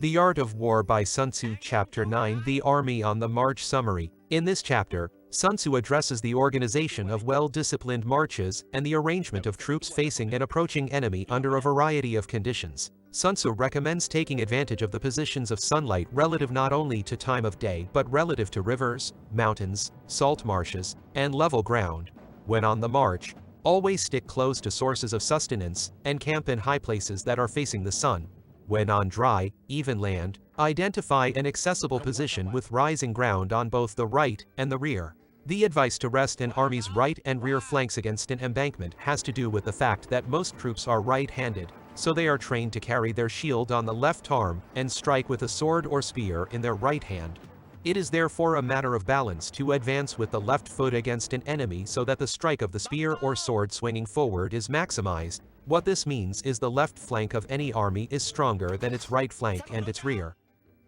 The Art of War by Sun Tzu. Chapter 9, The Army on the March. Summary. In this chapter, Sun Tzu addresses the organization of well-disciplined marches and the arrangement of troops facing an approaching enemy under a variety of conditions. Sun Tzu recommends taking advantage of the positions of sunlight relative not only to time of day but relative to rivers, mountains, salt marshes, and level ground. When on the march, always stick close to sources of sustenance and camp in high places that are facing the sun. When on dry, even land, identify an accessible position with rising ground on both the right and the rear. The advice to rest an army's right and rear flanks against an embankment has to do with the fact that most troops are right-handed, so they are trained to carry their shield on the left arm and strike with a sword or spear in their right hand. It is therefore a matter of balance to advance with the left foot against an enemy so that the strike of the spear or sword swinging forward is maximized. What this means is the left flank of any army is stronger than its right flank and its rear.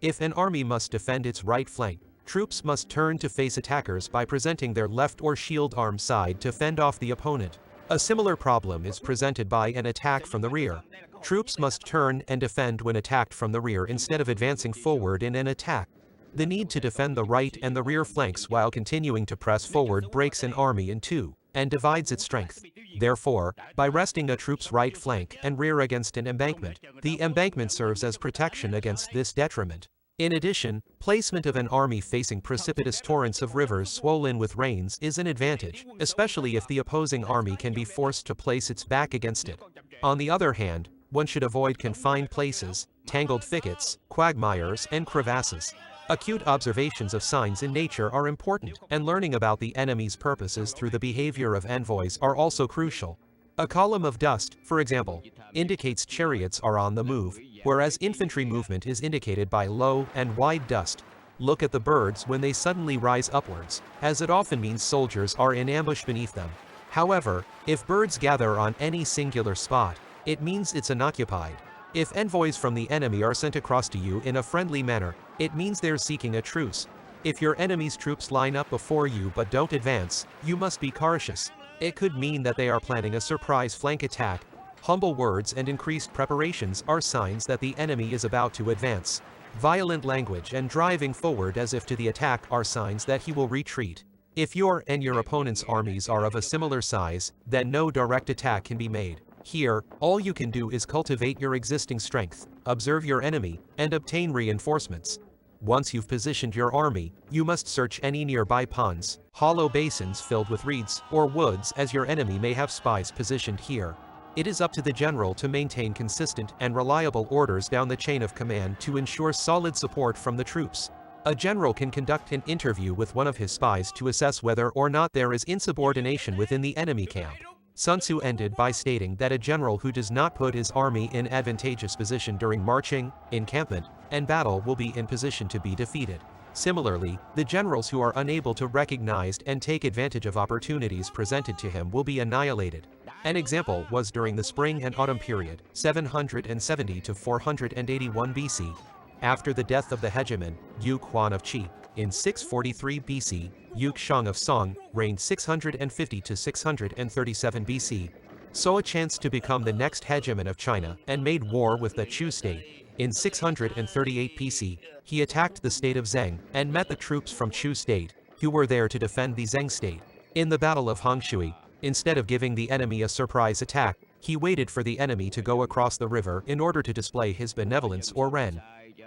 If an army must defend its right flank, troops must turn to face attackers by presenting their left or shield arm side to fend off the opponent. A similar problem is presented by an attack from the rear. Troops must turn and defend when attacked from the rear instead of advancing forward in an attack. The need to defend the right and the rear flanks while continuing to press forward breaks an army in two and divides its strength. Therefore, by resting a troop's right flank and rear against an embankment, the embankment serves as protection against this detriment. In addition, placement of an army facing precipitous torrents of rivers swollen with rains is an advantage, especially if the opposing army can be forced to place its back against it. On the other hand, one should avoid confined places, tangled thickets, quagmires, and crevasses. Acute observations of signs in nature are important, and learning about the enemy's purposes through the behavior of envoys are also crucial. A column of dust, for example, indicates chariots are on the move, whereas infantry movement is indicated by low and wide dust. Look at the birds when they suddenly rise upwards, as it often means soldiers are in ambush beneath them. However, if birds gather on any singular spot, it means it's unoccupied. If envoys from the enemy are sent across to you in a friendly manner, it means they're seeking a truce. If your enemy's troops line up before you but don't advance, you must be cautious. It could mean that they are planning a surprise flank attack. Humble words and increased preparations are signs that the enemy is about to advance. Violent language and driving forward as if to the attack are signs that he will retreat. If your and your opponent's armies are of a similar size, then no direct attack can be made. Here, all you can do is cultivate your existing strength, observe your enemy, and obtain reinforcements. Once you've positioned your army, you must search any nearby ponds, hollow basins filled with reeds, or woods, as your enemy may have spies positioned here. It is up to the general to maintain consistent and reliable orders down the chain of command to ensure solid support from the troops. A general can conduct an interview with one of his spies to assess whether or not there is insubordination within the enemy camp. Sun Tzu ended by stating that a general who does not put his army in advantageous position during marching, encampment, and battle will be in position to be defeated. Similarly, the generals who are unable to recognize and take advantage of opportunities presented to him will be annihilated. An example was during the spring and autumn period, 770 to 481 BC. After the death of the hegemon, Yu Quan of Qi, in 643 BC, Yu Xiong of Song reigned 650 to 637 BC, saw a chance to become the next hegemon of China and made war with the Chu state. In 638 BC, he attacked the state of Zheng and met the troops from Chu state, who were there to defend the Zheng state. In the Battle of Hongshui, instead of giving the enemy a surprise attack, he waited for the enemy to go across the river in order to display his benevolence or ren.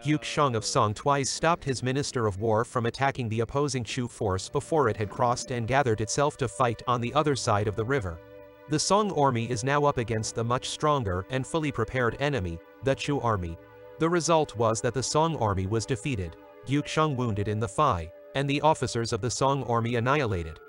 Yu Xiong of Song twice stopped his minister of war from attacking the opposing Chu force before it had crossed and gathered itself to fight on the other side of the river. The Song army is now up against the much stronger and fully prepared enemy, the Chu army. The result was that the Song army was defeated, Yu Xiong wounded in the thigh, and the officers of the Song army annihilated.